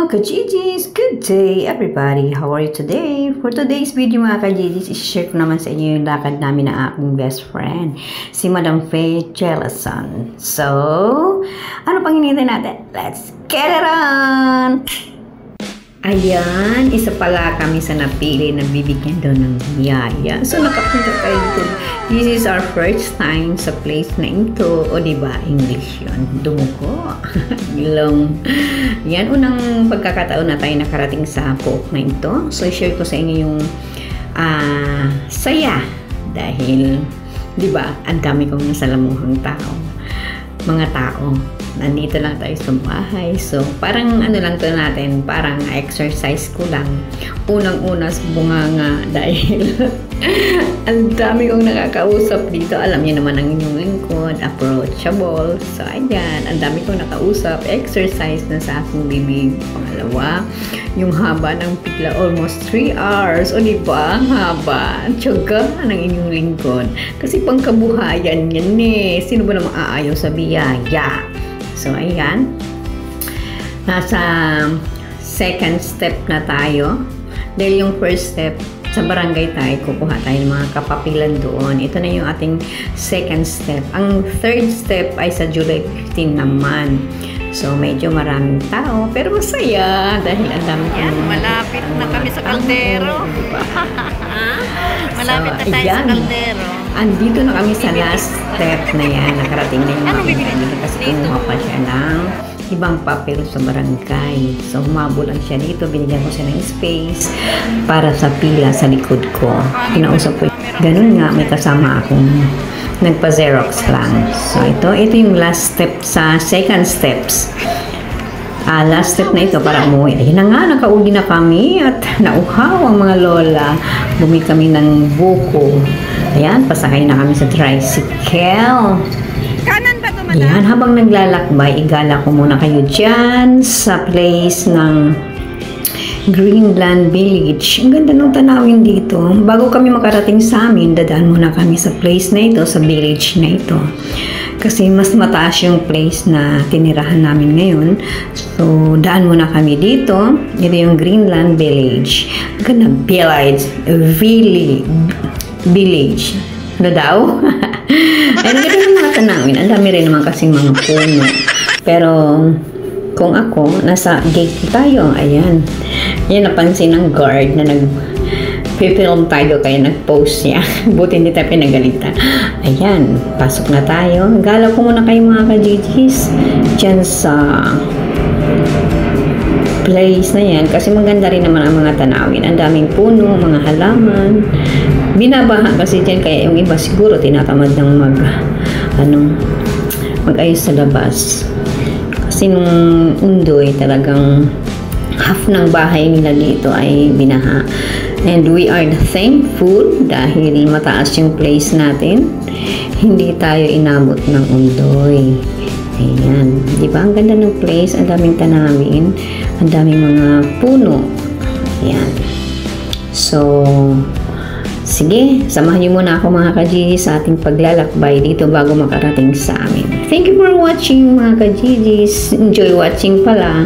Ka-Gigis! Good day everybody! How are you today? For today's video mga ka-Gigis, i-share ko naman sa inyo yung lakad namin ng aking best friend, si Madam Faye Jelason. So, ano pang hinihintay natin? Let's get it on! Ayan, isa pala kami sa napili na bibigyan daw ng biyaya. So, nakapunta tayo dito. This is our first time sa place na ito. O, diba? English yun. Dumuko. Ilong. Yan, unang pagkakataon na tayo nakarating sa Pook na ito. So, share ko sa inyo yung saya. Dahil, diba, ang dami kong nasalamuhang tao. Mga tao. Nandito lang tayo sa bahay. So, parang ano lang to natin, parang exercise ko lang. Unang-una sa bunganga dahil ang dami kong nakakausap dito. Alam niyo naman ang inyong lingkod, approachable. So, ayan, ang dami kong nakausap. Exercise na sa aking bibig. Pangalawa, yung haba ng pila, almost 3 hours. O, diba? Ang haba. Ang tiyaga ng inyong lingkod. Kasi pangkabuhayan yan eh. Sino ba naman aayaw sa biyaya? So, ayan. Nasa second step na tayo. Dahil yung first step, sa barangay tayo, kukuha tayo ng mga kapapilan doon. Ito na yung ating second step. Ang third step ay sa July 15 naman. So, medyo maraming tao, pero masaya. Dahil ang dami yan, malapit na kami sa kaldero. Diba? Malapit na tayo sa kaldero. Andito na kami sa last step na yan. Nakarating na yung mga dito kasi kumuha pa siya ng ibang papel sa barangay. So, humabol lang siya dito. Binigyan ko siya ng space para sa pila sa likod ko. Kinausap ko. Ganun nga, may kasama akong nagpa-Xerox lang. So, ito yung last step sa second steps. Last step na ito para umuwi. Ayun na nga, nakauwi na kami at nauhaw ang mga lola. Bumi kami ng buko. Ayan, pasakay na kami sa tricycle. Kanan ba ito, madam? Ayan, habang naglalakbay, igala ko muna kayo dyan sa place ng Greenland Village. Ang ganda ng tanawin dito. Bago kami makarating sa amin, dadaan muna kami sa place na ito, sa village na ito. Kasi mas mataas yung place na tinirahan namin ngayon. So, daan muna kami dito. Ito yung Greenland Village. Ang ganda, village. Ano daw? Ay, ang ganda ng mga tanawin. Ang dami rin naman kasing mga puno. Pero, kung ako, nasa gate tayo. Ayan. Yan, napansin ng guard na nag-film tayo kaya nag-post siya. Buti hindi tayo pinagalitan. Ayan, pasok na tayo. Gala ko muna kayo mga ka-Gigis dyan sa place na yan. Kasi maganda rin naman ang mga tanawin. Ang daming puno, mga halaman. Binabaha kasi dyan. Kaya yung iba siguro tinatamad ng mag-ayos sa labas. Kasi nung undoy talagang half ng bahay nila dito ay binaha. And we are thankful dahil mataas yung place natin. Hindi tayo inabot ng undoy. Ayan. Diba? Ang ganda ng place. Ang daming tanawin. Ang daming mga puno. Ayan. So, sige. Samahan niyo muna ako mga ka-Gigi sa ating paglalakbay dito bago makarating sa amin. Thank you for watching mga ka-Gigi. Enjoy watching pala.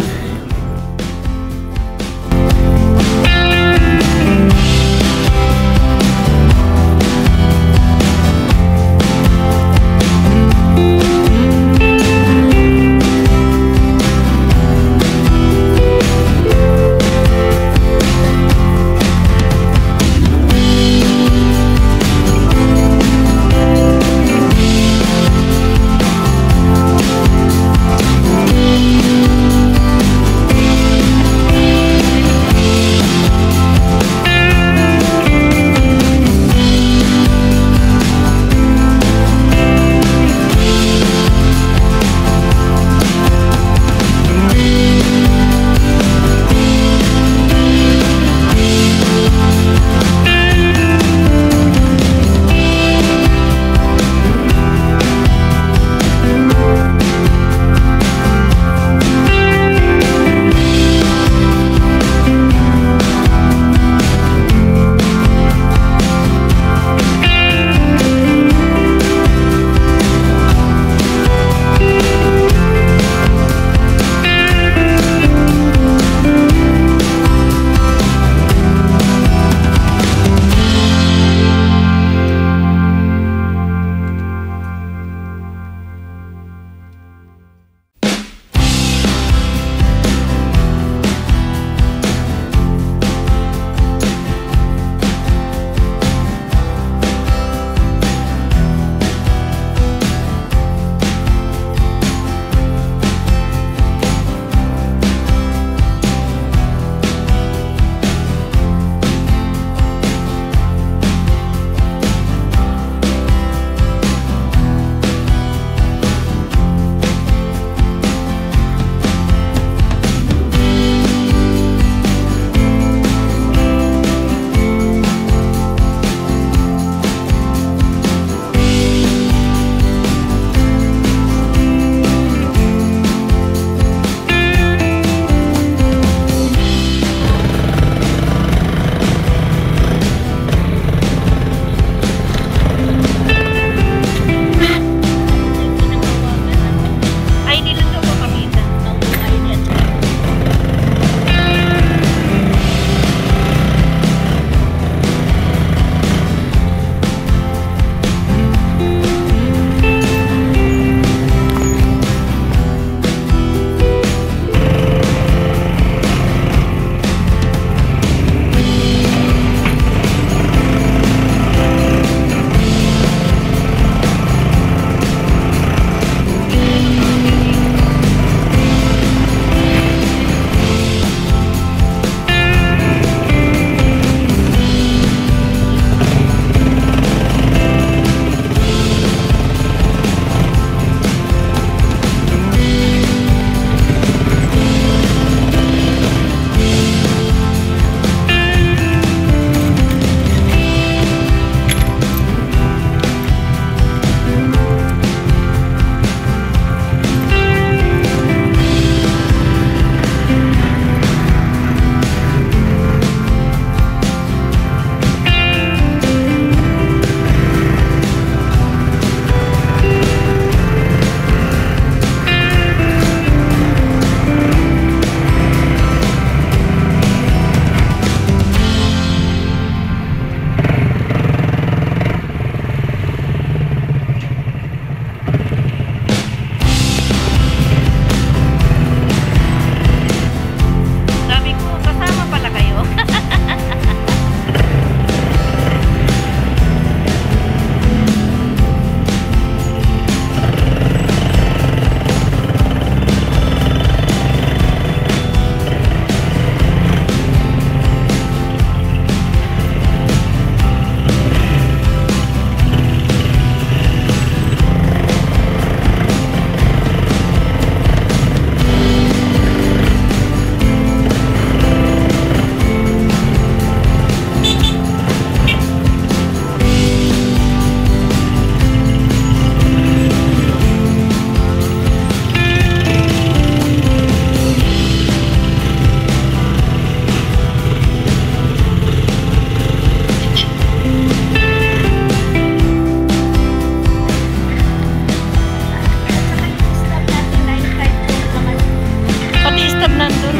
stop nandun.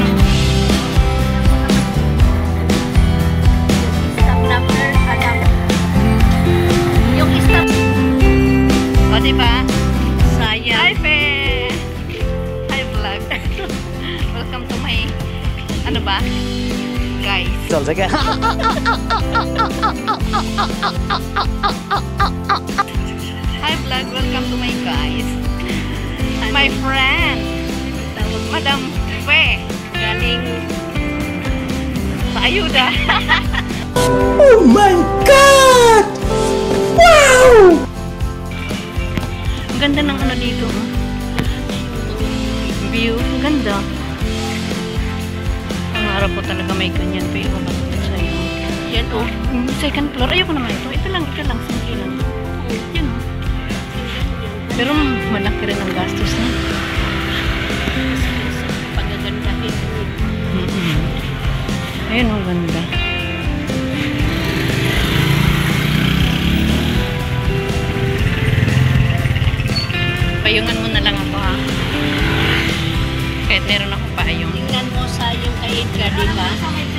Stop number, alam. Yung stop. O, diba? Sayang. Hi, Fe! Hi, vlog. Welcome to my, ano ba? Guys. Hi, vlog. Welcome to my guys. My friend. Madam Fe. Galing sa ayuda. Oh my God! Wow! Ang ganda ng ano dito. View. Ang ganda. Pangarap ko talaga may ganyan. Pero matulad sa'yo. Yan o. Second floor. Ayoko naman ito. Ito lang. Simple lang. Yan o. Pero malaki rin ang gastos na. Pagagandahin. Ayun ang ganda. Payungan mo na lang ako ha. Kahit meron akong payung. Tingnan mo sa yung kahit ka, di ba?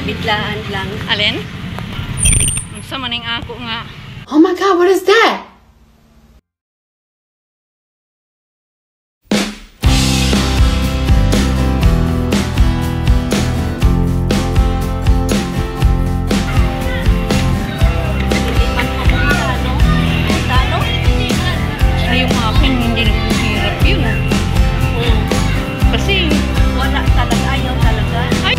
Biglaan lang. Alin? Sa maning ako nga. Oh my God, what is that? Sa yung akin, hindi na hirap yun. Kasi, Wala talaga, ayaw talaga. ay,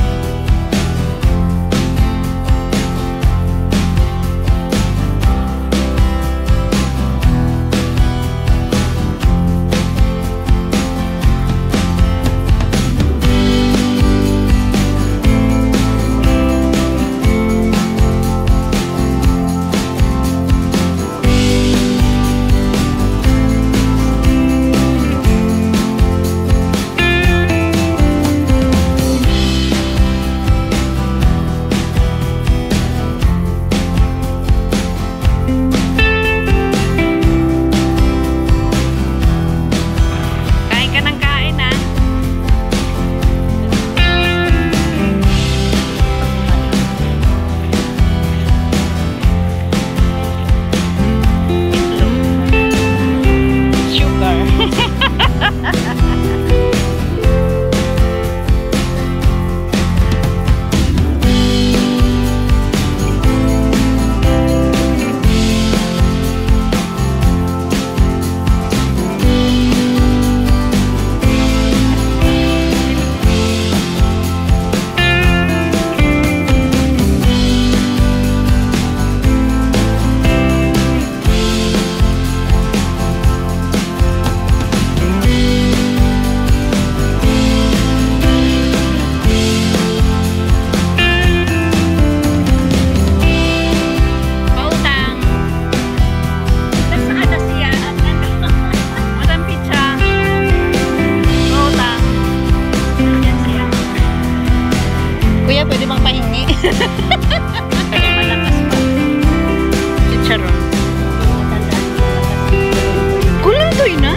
kain ka ng kain ha. Sugar. Pautang. Nasaan na siya? Madam pizza. Pautang. Yan siya. Kuya, pwede bang pahingi? Kaya malakas pa. Chicharon. Tandaan, malakas. Kulang to na?